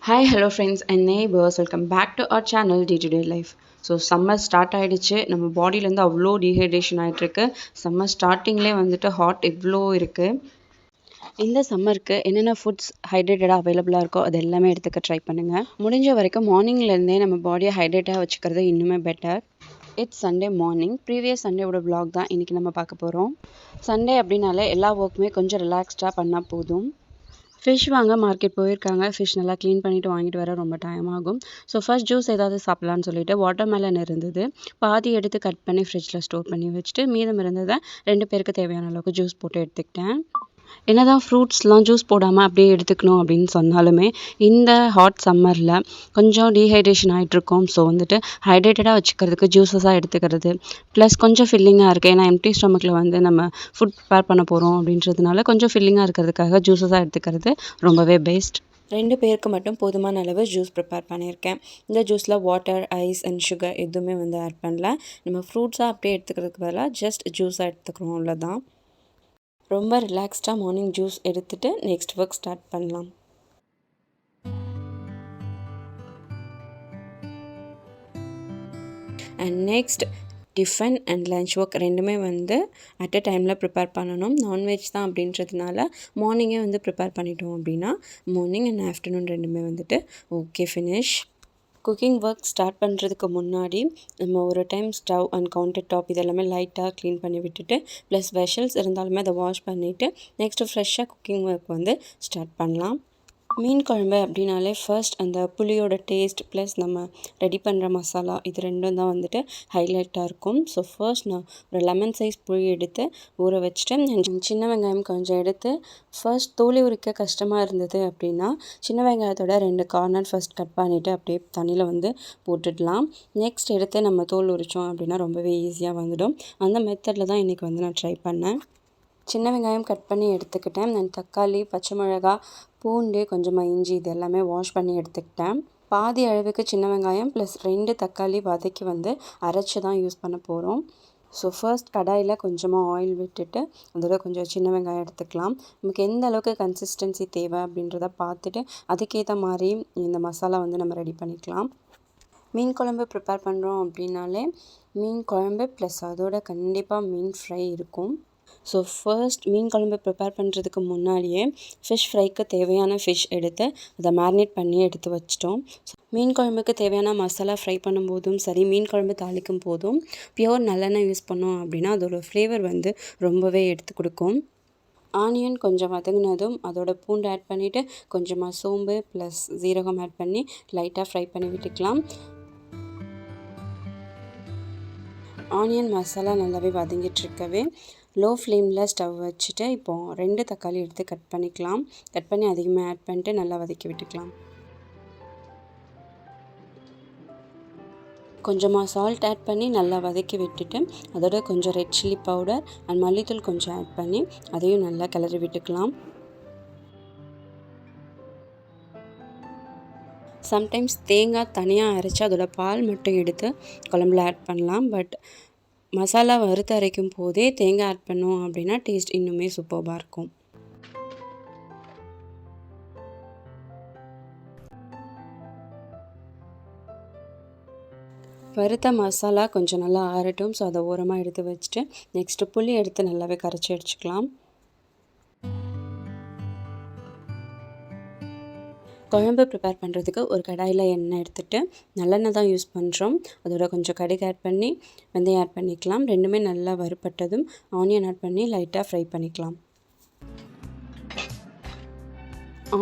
Hi, hello friends and neighbors. Welcome back to our channel Day to Day Life. So summer start ஆகிடுச்சு. நம்ம பாடியிலேருந்து அவ்வளோ dehydration ஆகிட்டுருக்கு. Summer ஸ்டார்டிங்லேயே வந்துட்டு hot இவ்வளோ இருக்குது. இந்த சம்மருக்கு என்னென்ன ஃபுட்ஸ் ஹைட்ரேட்டடாக அவைலபிளாக இருக்கோ அது எல்லாமே எடுத்துக்க ட்ரை பண்ணுங்கள். முடிஞ்ச வரைக்கும் மார்னிங்லேருந்தே நம்ம பாடியை ஹைட்ரேட்டாக வச்சுக்கிறது இன்னுமே better. It's Sunday morning. Previous சண்டேவோட vlog தான் இன்றைக்கி நம்ம பார்க்க போகிறோம். சண்டே அப்படின்னாலே எல்லா ஒர்க்குமே கொஞ்சம் ரிலாக்ஸ்டாக பண்ணால் போதும். ஃபிஷ் வாங்க மார்க்கெட் போயிருக்காங்க. ஃபிஷ் நல்லா க்ளீன் பண்ணிவிட்டு வாங்கிட்டு வர ரொம்ப டைம் ஆகும். ஸோ ஃபர்ஸ்ட் ஜூஸ் ஏதாவது சாப்பிட்லான்னு சொல்லிட்டு வாட்டர்மெலன் இருந்தது. பாதி எடுத்து கட் பண்ணி ஃப்ரிட்ஜில் ஸ்டோர் பண்ணி வச்சுட்டு மீதம் இருந்ததை 2 பேருக்கு தேவையான அளவுக்கு ஜூஸ் போட்டு எடுத்துக்கிட்டேன். என்னதான் ஃப்ரூட்ஸ்லாம் ஜூஸ் போடாமல் அப்படியே எடுத்துக்கணும் அப்படின்னு சொன்னாலுமே இந்த ஹாட் சம்மரில் கொஞ்சம் டீஹைட்ரேஷன் ஆகிட்ருக்கோம். ஸோ வந்துட்டு ஹைட்ரேட்டடாக வச்சுக்கிறதுக்கு ஜூஸஸாக எடுத்துக்கிறது ப்ளஸ் கொஞ்சம் ஃபில்லிங்காக இருக்குது. ஏன்னா எம்டி ஸ்டொமக்கில் வந்து நம்ம ஃபுட் ப்ரிப்பேர் பண்ண போகிறோம் அப்படின்றதுனால கொஞ்சம் ஃபில்லிங்காக இருக்கிறதுக்காக ஜூஸஸாக எடுத்துக்கிறது ரொம்பவே பெஸ்ட். 2 பேருக்கு மட்டும் போதுமான அளவு ஜூஸ் ப்ரிப்பேர் பண்ணியிருக்கேன். இந்த ஜூஸில் வாட்டர், ஐஸ் அண்ட் சுகர் எதுவுமே வந்து ஆட் பண்ணல. நம்ம ஃப்ரூட்ஸாக அப்படியே எடுத்துக்கிறதுக்கு பதிலாக ஜஸ்ட் ஜூஸாக எடுத்துக்கிறோம், அவ்வளோதான். ரொம்ப ரிலாக்ஸ்டாக மார்னிங் ஜூஸ் எடுத்துகிட்டு நெக்ஸ்ட் ஒர்க் ஸ்டார்ட் பண்ணலாம். And next tiffin and lunch work ரெண்டுமே வந்து அட் அ டைமில் ப்ரிப்பேர் பண்ணணும். நான்வெஜ் தான் அப்படின்றதுனால மார்னிங்கே வந்து ப்ரிப்பேர் பண்ணிட்டோம் அப்படின்னா மார்னிங் அண்ட் ஆஃப்டர்நூன் ரெண்டுமே வந்துட்டு okay finish. Cooking work start பண்ணுறதுக்கு முன்னாடி நம்ம ஒரு time stove and counter top இதெல்லாமே லைட்டாக க்ளீன் பண்ணி விட்டுட்டு ப்ளஸ் வெஷல்ஸ் இருந்தாலுமே அதை வாஷ் பண்ணிவிட்டு நெக்ஸ்ட்டு ஃப்ரெஷ்ஷாக குக்கிங் ஒர்க் வந்து ஸ்டார்ட் பண்ணலாம். மீன் குழம்பு அப்படின்னாலே ஃபர்ஸ்ட் அந்த புளியோட டேஸ்ட் ப்ளஸ் நம்ம ரெடி பண்ணுற மசாலா இது ரெண்டும் தான் வந்துட்டு ஹைலைட்டாக இருக்கும். ஸோ ஃபர்ஸ்ட் நான் ஒரு லெமன் சைஸ் புளி எடுத்து ஊற வச்சுட்டு சின்ன வெங்காயம் கொஞ்சம் எடுத்து ஃபர்ஸ்ட் தோலி உரிக்க கஷ்டமாக இருந்தது அப்படின்னா சின்ன வெங்காயத்தோட 2 கார்னர் ஃபர்ஸ்ட் கட் பண்ணிவிட்டு அப்படியே தண்ணியில் வந்து போட்டுடலாம். நெக்ஸ்ட் எடுத்து நம்ம தோல் உரித்தோம் அப்படின்னா ரொம்பவே ஈஸியாக வந்துடும். அந்த மெத்தடில் தான் இன்றைக்கி வந்து நான் ட்ரை பண்ணேன். சின்ன வெங்காயம் கட் பண்ணி எடுத்துக்கிட்டேன். நான் தக்காளி, பச்சை மிளகா, பூண்டு, கொஞ்சமாக இஞ்சி இது எல்லாமே வாஷ் பண்ணி எடுத்துக்கிட்டேன். பாதி அளவுக்கு சின்ன வெங்காயம் ப்ளஸ் 2 தக்காளி வதக்கி வந்து அரைச்சி தான் யூஸ் பண்ண போகிறோம். ஸோ ஃபர்ஸ்ட் கடாயில் கொஞ்சமாக ஆயில் விட்டுட்டு அதோட கொஞ்சம் சின்ன வெங்காயம் எடுத்துக்கலாம். நமக்கு எந்த அளவுக்கு கன்சிஸ்டன்சி தேவை அப்படின்றத பார்த்துட்டு அதுக்கேற்ற மாதிரி இந்த மசாலா வந்து நம்ம ரெடி பண்ணிக்கலாம். மீன் குழம்பு ப்ரிப்பேர் பண்ணுறோம் அப்படின்னாலே மீன் குழம்பு ப்ளஸ் அதோட கண்டிப்பாக மீன் ஃப்ரை இருக்கும். ஸோ ஃபர்ஸ்ட் மீன் குழம்பு ப்ரிப்பேர் பண்ணுறதுக்கு முன்னாடியே ஃபிஷ் ஃப்ரைக்கு தேவையான ஃபிஷ் எடுத்து அதை மேரினேட் பண்ணி எடுத்து வச்சிட்டோம். மீன் குழம்புக்கு தேவையான மசாலா ஃப்ரை பண்ணும்போதும் சரி, மீன் குழம்பு தாளிக்கும் போதும் பியோர் நல்லெண்ணெய் யூஸ் பண்ணோம் அப்படின்னா அதோடய ஃப்ளேவர் வந்து ரொம்பவே எடுத்து கொடுக்கும். ஆனியன் கொஞ்சம் வதங்கினதும் அதோட பூண்டு ஆட் பண்ணிவிட்டு கொஞ்சமாக சோம்பு ப்ளஸ் ஜீரகம் ஆட் பண்ணி லைட்டாக ஃப்ரை பண்ணி விட்டுக்கலாம். ஆனியன் மசாலா நல்லாவே வதங்கிட்டுருக்கவே லோ ஃப்ளேமில் ஸ்டவ் வச்சுட்டு இப்போது 2 தக்காளி எடுத்து கட் பண்ணிக்கலாம். கட் பண்ணி அதிகமாக ஆட் பண்ணிட்டு நல்லா வதக்கி விட்டுக்கலாம். கொஞ்சமாக சால்ட் ஆட் பண்ணி நல்லா வதக்கி விட்டுட்டு அதோட கொஞ்சம் ரெட் சில்லி பவுடர் அண்ட் மல்லித்தூள் கொஞ்சம் ஆட் பண்ணி அதையும் நல்லா கிளறி விட்டுக்கலாம். சம்டைம்ஸ் தேங்காய் தனியாக அரைச்சி அதோட பால் மட்டும் எடுத்து குழம்புல ஆட் பண்ணலாம். பட் மசாலா வறுத்து அரைக்கும் போதே தேங்காய் ஆட் பண்ணோம் அப்படின்னா டேஸ்ட் இன்னுமே சூப்பராக இருக்கும். வறுத்த மசாலா கொஞ்சம் நல்லா ஆறட்டும். ஸோ அதை ஓரமாக எடுத்து வச்சுட்டு நெக்ஸ்ட்டு புளி எடுத்து நல்லாவே கரைச்சி அடிச்சுக்கலாம். குழம்பு ப்ரிப்பேர் பண்ணுறதுக்கு ஒரு கடாயில் எண்ணெய் எடுத்துகிட்டு நல்லெண்ணெய் தான் யூஸ் பண்ணுறோம். அதோட கொஞ்சம் கடுகு ஆட் பண்ணி வெந்தயம் ஆட் பண்ணிக்கலாம். ரெண்டுமே நல்லா வறுப்பட்டதும் ஆனியன் ஆட் பண்ணி லைட்டாக ஃப்ரை பண்ணிக்கலாம்.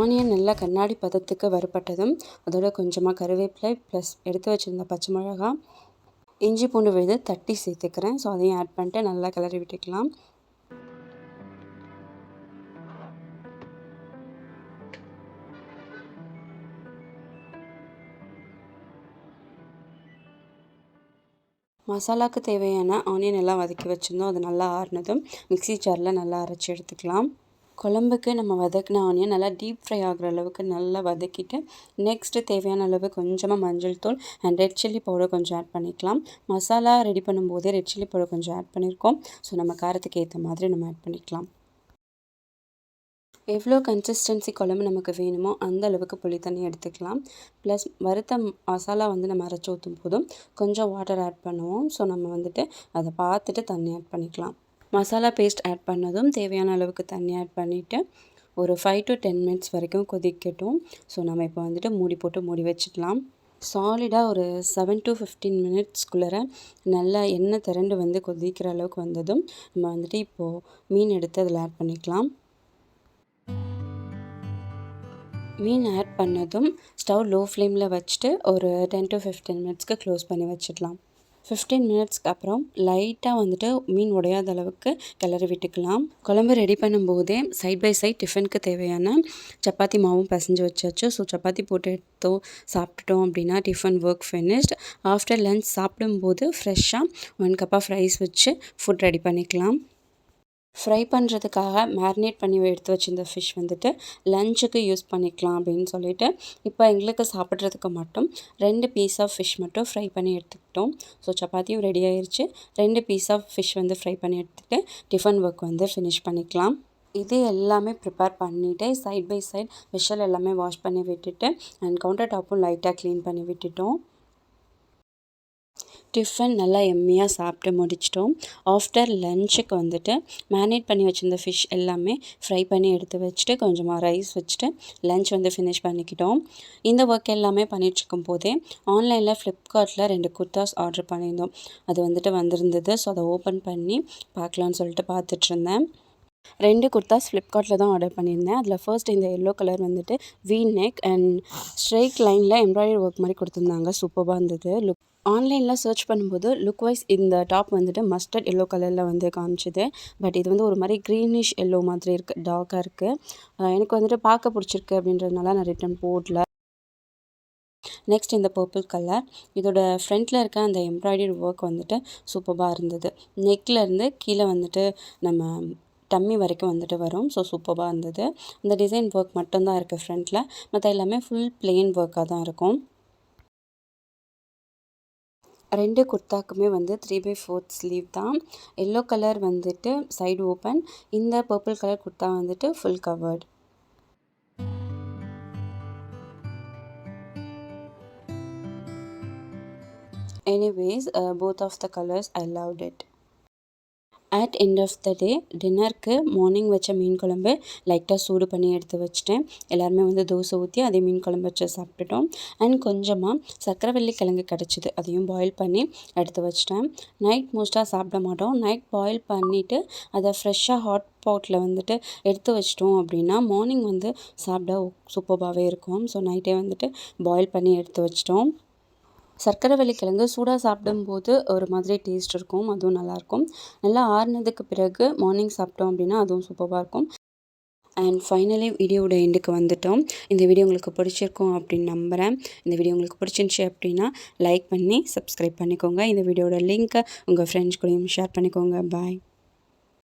ஆனியன் நல்லா கண்ணாடி பதத்துக்கு வறுப்பட்டதும் அதோட கொஞ்சமாக கருவேப்பிலை ப்ளஸ் எடுத்து வச்சுருந்த பச்சை மிளகா, இஞ்சி பூண்டு விழுது தட்டி சேர்த்துக்கிறேன். ஸோ அதையும் ஆட் பண்ணிட்டு நல்லா கிளறி விட்டுக்கலாம். மசாலாவுக்கு தேவையான ஆனியன் எல்லாம் வதக்கி வச்சுருந்தோம். அது நல்லா ஆறினதும் மிக்ஸி ஜாரில் நல்லா அரைச்சி எடுத்துக்கலாம். குழம்புக்கு நம்ம வதக்கின ஆனியன் நல்லா டீப் ஃப்ரை ஆகிற அளவுக்கு நல்லா வதக்கிட்டு நெக்ஸ்ட்டு தேவையான அளவு கொஞ்சமாக மஞ்சள் தூள் அண்ட் ரெட் சில்லி பவுடர் கொஞ்சம் ஆட் பண்ணிக்கலாம். மசாலா ரெடி பண்ணும்போதே ரெட் சில்லி பவுடர் கொஞ்சம் ஆட் பண்ணியிருக்கோம். ஸோ நம்ம காரத்துக்கு ஏற்ற மாதிரி நம்ம ஆட் பண்ணிக்கலாம். எவ்வளோ கன்சிஸ்டன்சி குழம்பு நமக்கு வேணுமோ அந்த அளவுக்கு புளி தண்ணி எடுத்துக்கலாம். ப்ளஸ் வறுத்த மசாலா வந்து நம்ம அரைச்சி ஊற்றும் போதும் கொஞ்சம் வாட்டர் ஆட் பண்ணுவோம். ஸோ நம்ம வந்துட்டு அதை பார்த்துட்டு தண்ணி ஆட் பண்ணிக்கலாம். மசாலா பேஸ்ட் ஆட் பண்ணதும் தேவையான அளவுக்கு தண்ணி ஆட் பண்ணிவிட்டு ஒரு 5 to 10 மினிட்ஸ் வரைக்கும் கொதிக்கட்டும். ஸோ நம்ம இப்போ வந்துட்டு மூடி போட்டு மூடி வச்சுக்கலாம். சாலிடாக ஒரு 7 to 15 மினிட்ஸ்குள்ளே நல்லா எண்ணெய் திரண்டு வந்து கொதிக்கிற அளவுக்கு வந்ததும் நம்ம வந்துட்டு இப்போது மீன் எடுத்து அதில் ஆட் பண்ணிக்கலாம். மீன் ஆட் பண்ணதும் ஸ்டவ் லோ ஃப்ளேமில் வச்சுட்டு ஒரு 10 to 15 மினிட்ஸ்க்கு க்ளோஸ் பண்ணி வச்சிடலாம். 15 மினிட்ஸ்க்கு அப்புறம் லைட்டாக வந்துட்டு மீன் உடையாத அளவுக்கு கிளறி விட்டுக்கலாம். குழம்பு ரெடி பண்ணும்போதே சைட் பை சைட் டிஃபனுக்கு தேவையான சப்பாத்தி மாவும் பிசைஞ்சு வச்சாச்சு. ஸோ சப்பாத்தி போட்டு எடுத்தோம் சாப்பிட்டுட்டோம் அப்படின்னா tiffin work finished. After lunch சாப்பிடும்போது ஃப்ரெஷ்ஷாக 1 கப் ஆஃப் ரைஸ் வச்சு ஃபுட் ரெடி பண்ணிக்கலாம். ஃப்ரை பண்ணுறதுக்காக மேரினேட் பண்ணி எடுத்து வச்சிருந்த ஃபிஷ் வந்துட்டு லஞ்சுக்கு யூஸ் பண்ணிக்கலாம் அப்படின்னு சொல்லிட்டு இப்போ எங்களுக்கு சாப்பிட்றதுக்கு மட்டும் 2 பீஸ் ஆஃப் ஃபிஷ் மட்டும் ஃப்ரை பண்ணி எடுத்துக்கிட்டோம். ஸோ சப்பாத்தியும் ரெடி ஆயிடுச்சு. 2 பீஸ் ஆஃப் ஃபிஷ் வந்து ஃப்ரை பண்ணி எடுத்துகிட்டு டிஃபன் ஒர்க் வந்து ஃபினிஷ் பண்ணிக்கலாம். இது எல்லாமே ப்ரிப்பேர் பண்ணிவிட்டு சைட் பை சைட் விஷல் எல்லாமே வாஷ் பண்ணி விட்டுட்டு அண்ட் கவுண்டர் டாப்பும் லைட்டாக க்ளீன் பண்ணி விட்டுட்டோம். டிஃபன் நல்லா எம்மியாக சாப்பிட்டு முடிச்சிட்டோம். ஆஃப்டர் லஞ்சுக்கு வந்துட்டு மேரினேட் பண்ணி வச்சுருந்த ஃபிஷ் எல்லாமே ஃப்ரை பண்ணி எடுத்து வச்சுட்டு கொஞ்சமாக ரைஸ் வச்சுட்டு லஞ்ச் வந்து ஃபினிஷ் பண்ணிக்கிட்டோம். இந்த ஒர்க் எல்லாமே பண்ணிகிட்ருக்கும் போதே ஆன்லைனில் ஃப்ளிப்கார்ட்டில் 2 குர்தாஸ் ஆர்டர் பண்ணியிருந்தோம். அது வந்துட்டு வந்திருந்தது. ஸோ அதை ஓப்பன் பண்ணி பார்க்கலான்னு சொல்லிட்டு பார்த்துட்ருந்தேன். 2 குர்தாஸ் ஃப்ளிப்கார்ட்டில் தான் ஆர்டர் பண்ணியிருந்தேன். அதில் ஃபர்ஸ்ட் இந்த எல்லோ கலர் வந்துட்டு வி நெக் அண்ட் ஸ்ட்ரைட் லைனில் எம்ப்ராய்டரி ஒர்க் மாதிரி கொடுத்துருந்தாங்க. சூப்பராக இருந்தது. ஆன்லைனில் சர்ச் பண்ணும்போது லுக் வைஸ் இந்த டாப் வந்துட்டு மஸ்டர்ட் எல்லோ கலரில் வந்து காமிச்சிது. பட் இது வந்து ஒரு மாதிரி க்ரீனிஷ் எல்லோ மாதிரி இருக்குது, டார்க்காக இருக்குது. எனக்கு வந்துட்டு பார்க்க பிடிச்சிருக்கு அப்படின்றதுனால நான் ரிட்டன் போடல. நெக்ஸ்ட் இந்த பர்பிள் கலர், இதோட ஃப்ரண்ட்டில் இருக்க அந்த எம்ப்ராய்டரி ஒர்க் வந்துட்டு சூப்பராக இருந்தது. நெக்லேருந்து கீழே வந்துட்டு நம்ம டம்மி வரைக்கும் வந்துட்டு வரும். ஸோ சூப்பராக இருந்தது. இந்த டிசைன் ஒர்க் மட்டும்தான் இருக்குது ஃப்ரண்ட்டில், மற்ற எல்லாமே ஃபுல் பிளெயின் ஒர்க்காக தான் இருக்கும். 2 குர்தாக்குமே வந்து 3/4 ஸ்லீவ் தான். எல்லோ கலர் வந்துட்டு சைடு ஓப்பன், இந்த பர்பிள் கலர் குர்தா வந்துட்டு full covered. Anyways both of the colors I loved it. At end of the day டின்னருக்கு மார்னிங் வச்ச மீன் குழம்பு லைட்டாக சூடு பண்ணி எடுத்து வச்சுட்டேன். எல்லாருமே வந்து தோசை ஊற்றி அதே மீன் குழம்பு வச்சு சாப்பிட்டுட்டோம். அண்ட் கொஞ்சமாக சக்கரவள்ளி கிழங்கு கிடச்சிது, அதையும் பாயில் பண்ணி எடுத்து வச்சிட்டேன். நைட் மோஸ்ட்டாக சாப்பிட மாட்டோம். நைட் பாயில் பண்ணிவிட்டு அதை ஃப்ரெஷ்ஷாக ஹாட் பாட்டில் வந்துட்டு எடுத்து வச்சிட்டோம் அப்படின்னா மார்னிங் வந்து சாப்பிட சூப்பராகவே இருக்கும். ஸோ நைட்டே வந்துட்டு பாயில் பண்ணி எடுத்து வச்சிட்டோம். சர்க்கரைவள்ளி கிழங்கு சூடாக சாப்பிடும்போது ஒரு மாதிரி டேஸ்ட் இருக்கும், அதுவும் நல்லாயிருக்கும். நல்லா ஆறுனதுக்கு பிறகு மார்னிங் சாப்பிட்டோம் அப்படின்னா அதுவும் சூப்பராக இருக்கும். அண்ட் ஃபைனலி வீடியோவோட எண்டுக்கு வந்துட்டோம். இந்த வீடியோ உங்களுக்கு பிடிச்சிருக்கும் அப்படின்னு நம்புகிறேன். இந்த வீடியோ உங்களுக்கு பிடிச்சிருந்துச்சி அப்படின்னா லைக் பண்ணி சப்ஸ்கிரைப் பண்ணிக்கோங்க. இந்த வீடியோட லிங்க்கை உங்கள் ஃப்ரெண்ட்ஸ் கூடயும் ஷேர் பண்ணிக்கோங்க. பாய்.